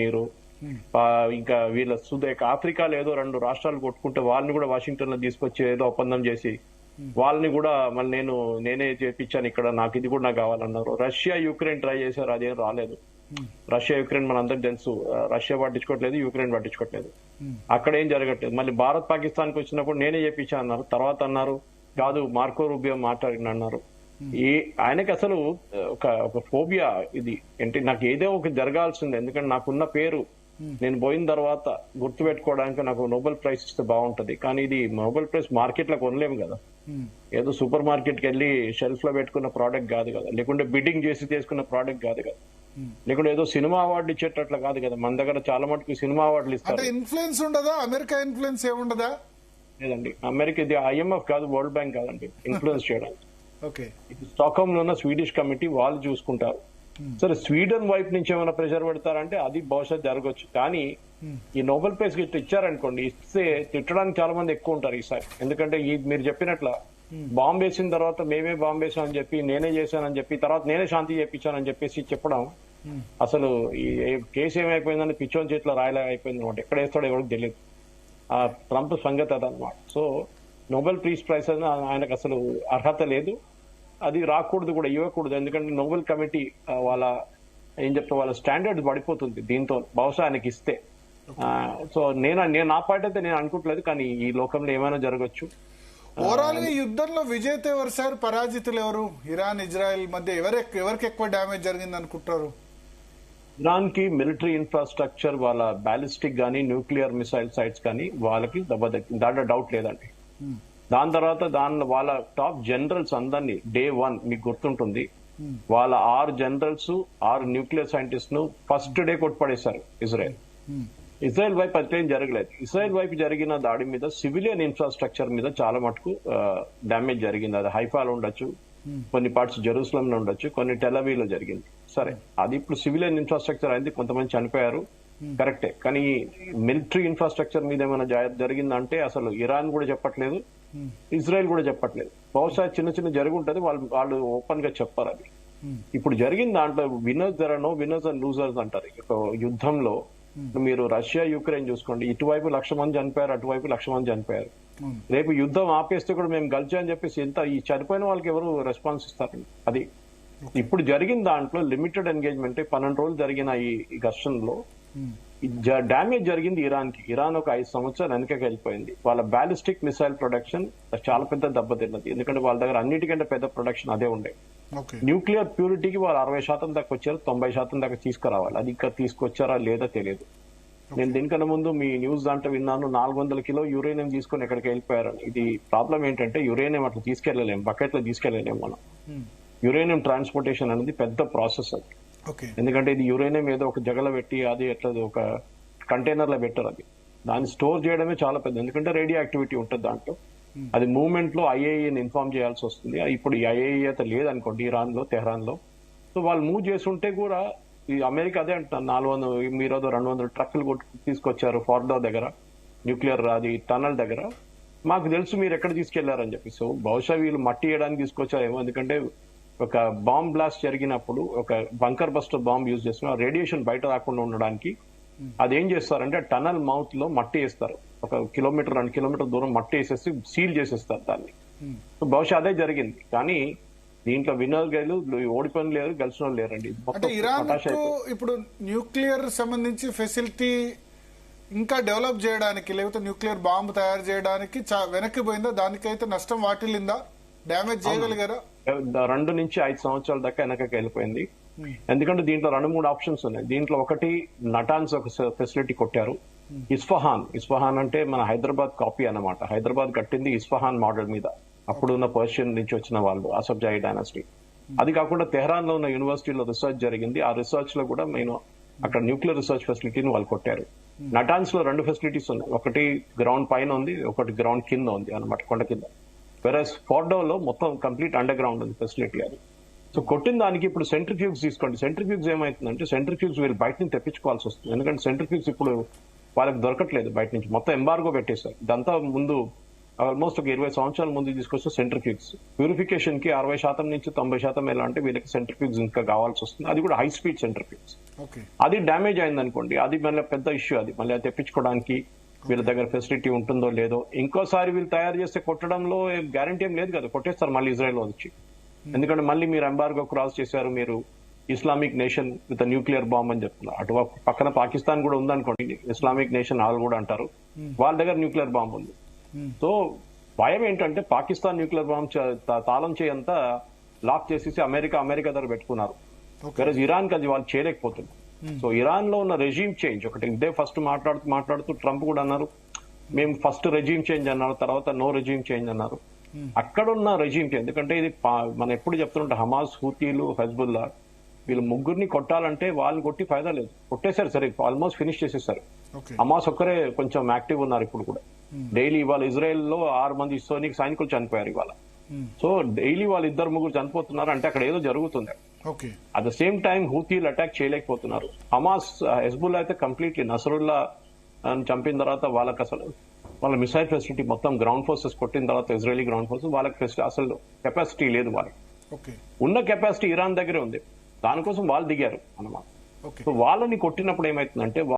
నీరు ఇంకా వీళ్ళ సుదేక ఆఫ్రికాలో ఏదో 2 రాష్ట్రాలు కొట్టుకుంటే వాళ్ళని కూడా వాషింగ్టన్ లో తీసుకొచ్చి ఏదో ఒప్పందం చేసి వాళ్ళని కూడా మళ్ళీ నేనే చేపించాను ఇక్కడ, నాకు ఇది కూడా నాకు కావాలన్నారు. రష్యా యుక్రెయిన్ ట్రై చేశారు, అదేం రాలేదు. రష్యా యుక్రెయిన్ మన అందరికి తెలుసు, రష్యా పట్టించుకోవట్లేదు, యుక్రెయిన్ పట్టించుకోవట్లేదు. అక్కడ ఏం జరగట్లేదు. మళ్ళీ భారత్ పాకిస్తాన్ కి వచ్చినప్పుడు నేనే చేపించా అన్నారు. తర్వాత అన్నారు కాదు మార్కో రూబియో మాట్లాడిన అన్నారు. ఆయనకి అసలు ఒక ఫోబియా ఇది ఏంటి, నాకు ఏదో ఒక జరగాల్సిందే, ఎందుకంటే నాకున్న పేరు నేను పోయిన తర్వాత గుర్తు పెట్టుకోవడానికి నాకు నోబెల్ ప్రైజ్ ఇస్తే బాగుంటది. కానీ ఇది నోబెల్ ప్రైజ్ మార్కెట్ లో కొనలేము కదా, ఏదో సూపర్ మార్కెట్ కి వెళ్ళి షెల్ఫ్ లో పెట్టుకున్న ప్రోడక్ట్ కాదు కదా, లేకుంటే బిడ్డింగ్ చేసి చేసుకున్న ప్రోడక్ట్ కాదు కదా, లేకుంటే ఏదో సినిమా అవార్డు ఇచ్చేటట్లు కాదు కదా. మన దగ్గర చాలా మటుకు సినిమా అవార్డులు ఇస్తారు. ఇన్ఫ్లుయెన్స్ ఉండదా, అమెరికా ఇన్ఫ్లుయెన్స్ ఏముండదా? లేదండి, అమెరికా ఇది IMF కాదు, వరల్డ్ బ్యాంక్ కాదండి ఇన్ఫ్లుయెన్స్ చేయడానికి. స్టాక్హోమ్ లో ఉన్న స్వీడిష్ కమిటీ వాళ్ళు చూసుకుంటారు. సరే స్వీడన్ వైపు నుంచి ఏమైనా ప్రెషర్ పెడతారంటే అది బహుశా జరగచ్చు. కానీ ఈ నోబెల్ ప్రైజ్ గిట్ట ఇచ్చారనుకోండి, ఇస్తే తిట్టడానికి చాలా మంది ఎక్కువ ఉంటారు ఈసారి. ఎందుకంటే మీరు చెప్పినట్ల బాంబు వేసిన తర్వాత మేమే బాంబు వేసామని చెప్పి, నేనే చేశానని చెప్పి, తర్వాత నేనే శాంతి చేయించానని చెప్పేసి చెప్పడం, అసలు ఈ కేసు ఏమైపోయిందని పిచ్చోని చేతిలో రాయలే అయిపోయింది అనమాట. ఎక్కడ వేస్తాడో ఎవరికి తెలియదు. ఆ ట్రంప్ సంగతి అదనమాట. సో నోబెల్ పీస్ ప్రైజ్ ఆయనకు అసలు అర్హత లేదు, అది రాకూడదు కూడా, ఇవ్వకూడదు. ఎందుకంటే నోబెల్ కమిటీ వాళ్ళ వాళ్ళ స్టాండర్డ్ పడిపోతుంది దీంతో, బహుశా ఆయనకి ఇస్తే. సో నేను నా పార్టీ అయితే నేను అనుకుంటలేదు, కానీ ఈ లోకంలో ఏమైనా జరగచ్చు. ఓవరాల్ గా యుద్ధంలో విజేత ఎవరు సార్, పరాజితులు ఎవరు? ఇరాన్ ఇజ్రాయెల్ మధ్య ఎవరికి ఎక్కువ డ్యామేజ్ జరిగింది అనుకుంటారు? ఇరాన్ కి మిలిటరీ ఇన్ఫ్రాస్ట్రక్చర్, వాళ్ళ బ్యాలిస్టిక్ గానీ న్యూక్లియర్ మిసైల్ సైట్స్ కానీ వాళ్ళకి దెబ్బతింది, దాంట్లో డౌట్ లేదండి. దాని తర్వాత వాళ్ళ టాప్ జనరల్స్ అందరినీ Day 1 మీకు గుర్తుంటుంది, వాళ్ళ 6 జనరల్స్ 6 న్యూక్లియర్ సైంటిస్ట్ ను ఫస్ట్ డే కొట్టుపడేశారు ఇజ్రాయెల్ వైపు. అట్లేం జరగలేదు. ఇజ్రాయెల్ వైపు జరిగిన దాడి మీద సివిలియన్ ఇన్ఫ్రాస్ట్రక్చర్ మీద చాలా మటుకు డ్యామేజ్ జరిగింది. అది హైఫాలో ఉండొచ్చు, కొన్ని పార్ట్స్ జెరూసలం లో ఉండొచ్చు, కొన్ని టెలవీవ్ లో జరిగింది. సరే అది ఇప్పుడు సివిలియన్ ఇన్ఫ్రాస్ట్రక్చర్ అయింది, కొంతమంది చనిపోయారు, కరెక్టే. కానీ మిలిటరీ ఇన్ఫ్రాస్ట్రక్చర్ మీద ఏమైనా జరిగిందంటే అసలు ఇరాన్ కూడా చెప్పట్లేదు, ఇజ్రాయెల్ కూడా చెప్పట్లేదు. బహుశా చిన్న జరుగుంటది, వాళ్ళు ఓపెన్ గా చెప్పారు. అది ఇప్పుడు జరిగిన దాంట్లో winners there are no winners and losers అంటారు. యుద్ధంలో మీరు రష్యా యుక్రెయిన్ చూసుకోండి, ఇటువైపు 1,00,000 మంది చనిపోయారు, అటువైపు 1,00,000 మంది చనిపోయారు. రేపు యుద్ధం ఆపేస్తే కూడా మేము గెలిచా అని చెప్పేసి ఈ చనిపోయిన వాళ్ళకి ఎవరు రెస్పాన్స్ ఇస్తారండి? అది ఇప్పుడు జరిగిన దాంట్లో లిమిటెడ్ ఎంగేజ్మెంట్ 12 రోజులు జరిగిన ఈ ఘర్షణలో డ్యామేజ్ జరిగింది ఇరాన్ కి. ఇరాన్ ఒక 5 సంవత్సరాలు వెనకకి వెళ్ళిపోయింది. వాళ్ళ బ్యాలిస్టిక్ మిసైల్ ప్రొడక్షన్ చాలా పెద్ద దెబ్బతిన్నది, ఎందుకంటే వాళ్ళ దగ్గర అన్నిటికంటే పెద్ద ప్రొడక్షన్ అదే ఉండే. న్యూక్లియర్ ప్యూరిటీకి వాళ్ళు 60% దాకా వచ్చారు, 90% దాకా తీసుకురావాలి. అది ఇంకా తీసుకొచ్చారా లేదా తెలియదు. నేను దీనికన్నా ముందు మీ న్యూస్ దాంట్లో విన్నాను 400 కిలో యురేనియం తీసుకొని ఎక్కడికి వెళ్ళిపోయారని. ఇది ప్రాబ్లం ఏంటంటే యురేనియం అట్లా తీసుకెళ్లలేము, బకెట్లో తీసుకెళ్లలేము మనం. యురేనియం ట్రాన్స్పోర్టేషన్ అనేది పెద్ద ప్రాసెస్ అది. ఎందుకంటే ఇది యురేనియం ఏదో ఒక జగల పెట్టి అది ఎట్లా ఒక కంటైనర్ లో పెట్టారు, అది దాన్ని స్టోర్ చేయడమే చాలా పెద్ద, ఎందుకంటే రేడియో యాక్టివిటీ ఉంటుంది దాంట్లో. అది మూవ్మెంట్ లో IAEAని ఇన్ఫార్మ్ చేయాల్సి వస్తుంది. ఇప్పుడు ఈ IAEA అయితే లేదనుకోండి ఇరాన్ లో, తెహ్రాన్ లో. సో వాళ్ళు మూవ్ చేస్తుంటే కూడా ఈ అమెరికా అదే అంటున్నారు, 400 మీరు 200 ట్రక్కులు తీసుకొచ్చారు ఫార్డో దగ్గర, న్యూక్లియర్ అది టనల్ దగ్గర, మాకు తెలుసు మీరు ఎక్కడ తీసుకెళ్లారని చెప్పి. సో బహుశా వీళ్ళు మట్టి వేయడానికి తీసుకొచ్చారేమో, ఎందుకంటే ఒక బాంబ్ బ్లాస్ట్ జరిగినప్పుడు ఒక బంకర్ బస్టర్ బాంబ్ యూజ్ చేస్తున్నారు, రేడియేషన్ బయట రాకుండా ఉండడానికి అదేం చేస్తారంటే టనల్ మౌత్ లో మట్టి వేస్తారు, 1 కిలోమీటర్ 2 కిలోమీటర్ దూరం మట్టి వేసేసి సీల్ చేసేస్తారు దాన్ని. బహుశా అదే జరిగింది. కానీ దీంట్లో విన్నర్ గైలు ఓడిపోయిన లేరు, గెలిచిన వాళ్ళు లేరండి. ఇరాన్ ఇప్పుడు న్యూక్లియర్ సంబంధించి ఫెసిలిటీ ఇంకా డెవలప్ చేయడానికి, లేకపోతే న్యూక్లియర్ బాంబు తయారు చేయడానికి వెనక్కి పోయిందా? దానికైతే నష్టం వాటిల్లిందా? డ్యామేజ్ చేయగలిగారా? 2 నుంచి 5 సంవత్సరాల దాకా వెనకకి వెళ్ళిపోయింది. ఎందుకంటే దీంట్లో 2-3 ఆప్షన్స్ ఉన్నాయి. దీంట్లో ఒకటి నటాన్స్ ఒక ఫెసిలిటీ కొట్టారు. ఇస్ఫహాన్ అంటే మన హైదరాబాద్ కాపీ అన్నమాట. హైదరాబాద్ కట్టింది ఇస్ఫహాన్ మోడల్ మీద, అప్పుడున్న పర్షియన్ నుంచి వచ్చిన వాళ్ళు, అసఫ్జాయి డైనాసిటీ. అది కాకుండా తెహ్రాన్ లో ఉన్న యూనివర్సిటీలో రీసెర్చ్ జరిగింది. ఆ రీసెర్చ్ లో కూడా నేను అక్కడ న్యూక్లియర్ రీసెర్చ్ ఫెసిలిటీని వాళ్ళు కొట్టారు. నటాన్స్ లో 2 ఫెసిలిటీస్ ఉన్నాయి, ఒకటి గ్రౌండ్ పైన ఉంది, ఒకటి గ్రౌండ్ కింద ఉంది అన్నమాట, కొండ కింద. వెరస్ ఫోర్డోలో మొత్తం కంప్లీట్ అండర్ గ్రౌండ్ ఉంది ఫెసిలిటీ అది. సో కొట్టిన దానికి ఇప్పుడు సెంట్రిఫ్యూగ్స్ తీసుకోండి. సెంట్రిఫ్యూగ్స్ ఏమైతుందంటే సెంట్రిఫ్యూగ్స్ వీళ్ళు బయట నుంచి తెప్పించుకోవాల్సి వస్తుంది, ఎందుకంటే సెంట్రిఫ్యూగ్స్ ఇప్పుడు వాళ్ళకి దొరకట్లేదు బయట నుంచి, మొత్తం ఎంబార్గో పెట్టేశారు. ఇదంతా ముందు ఆల్మోస్ట్ ఒక 20 సంవత్సరాల ముందు తీసుకొచ్చిన సెంట్రిఫ్యూగ్స్. ప్యూరిఫికేషన్ కి 60% నుంచి 90% ఎలా అంటే వీళ్ళకి సెంట్రిఫ్యూగ్స్ ఇంకా కావాల్సి వస్తుంది. అది కూడా హై స్పీడ్ సెంట్రిఫ్యూగ్స్. ఓకే. అది డ్యామేజ్ అయింది అనుకోండి, అది మళ్ళీ పెద్ద ఇష్యూ. అది మళ్ళీ తెప్పించుకోవడానికి వీళ్ళ దగ్గర ఫెసిలిటీ ఉంటుందో లేదో. ఇంకోసారి వీళ్ళు తయారు చేస్తే కొట్టడంలో గ్యారంటీ ఏం లేదు కదా, కొట్టేస్తారు మళ్ళీ ఇజ్రాయెల్ వచ్చి. ఎందుకంటే మళ్ళీ మీరు ఎంబార్గో క్రాస్ చేశారు, మీరు Islamic nation with nuclear bomb అని చెప్తున్నారు. అటు పక్కన పాకిస్తాన్ కూడా ఉందనుకోండి, ఇస్లామిక్ నేషన్ వాళ్ళు కూడా అంటారు, వాళ్ళ దగ్గర న్యూక్లియర్ బాంబ్ ఉంది. సో భయం ఏంటంటే పాకిస్తాన్ న్యూక్లియర్ బాంబ్ తాళం చేయంతా లాక్ చేసేసి అమెరికా దగ్గర పెట్టుకున్నారు. వేరే ఇరాన్ కి అది వాళ్ళు చేయలేకపోతున్నారు. సో ఇరాన్ లో ఉన్న రెజీమ్ చేంజ్ ఒకటి. ఇదే ఫస్ట్ మాట్లాడుతూ ట్రంప్ కూడా అన్నారు, మేము ఫస్ట్ రెజీమ్ చేంజ్ అన్నారు, తర్వాత నో రెజీమ్ చేంజ్ అన్నారు. అక్కడున్న రెజీమ్ చేంజ్, ఎందుకంటే ఇది మనం ఎప్పుడు చెప్తుంటే హమాస్, హూతీలు, హెజ్బుల్లా వీళ్ళు ముగ్గురిని కొట్టాలంటే వాళ్ళని కొట్టి ఫైదా లేదు. కొట్టేశారు, సరే ఆల్మోస్ట్ ఫినిష్ చేసేసారు. హమాస్ ఒక్కరే కొంచెం యాక్టివ్ ఉన్నారు ఇప్పుడు కూడా. డైలీ ఇవాళ ఇజ్రాయెల్ లో 6 మంది సైనికులు చనిపోయారు ఇవాళ. సో డైలీ వాళ్ళు 2-3 చనిపోతున్నారు అంటే అక్కడ ఏదో జరుగుతుంది. అట్ ద సేమ్ టైం హూతీలు అటాక్ చేయలేకపోతున్నారు. హమాస్, హెజ్బుల్లా అయితే కంప్లీట్లీ నసరుల్లా చంపిన తర్వాత వాళ్ళకి అసలు వాళ్ళ మిసైల్ ఫెసిలిటీ మొత్తం గ్రౌండ్ ఫోర్సెస్ కొట్టిన తర్వాత ఇజ్రాయలీ గ్రౌండ్ ఫోర్సెస్ వాళ్ళకి అసలు కెపాసిటీ లేదు. వాళ్ళకి ఉన్న కెపాసిటీ ఇరాన్ దగ్గరే ఉంది, దానికోసం వాళ్ళు దిగారు అన్నమాట. సో వాళ్ళని కొట్టినప్పుడు ఏమైతుందంటే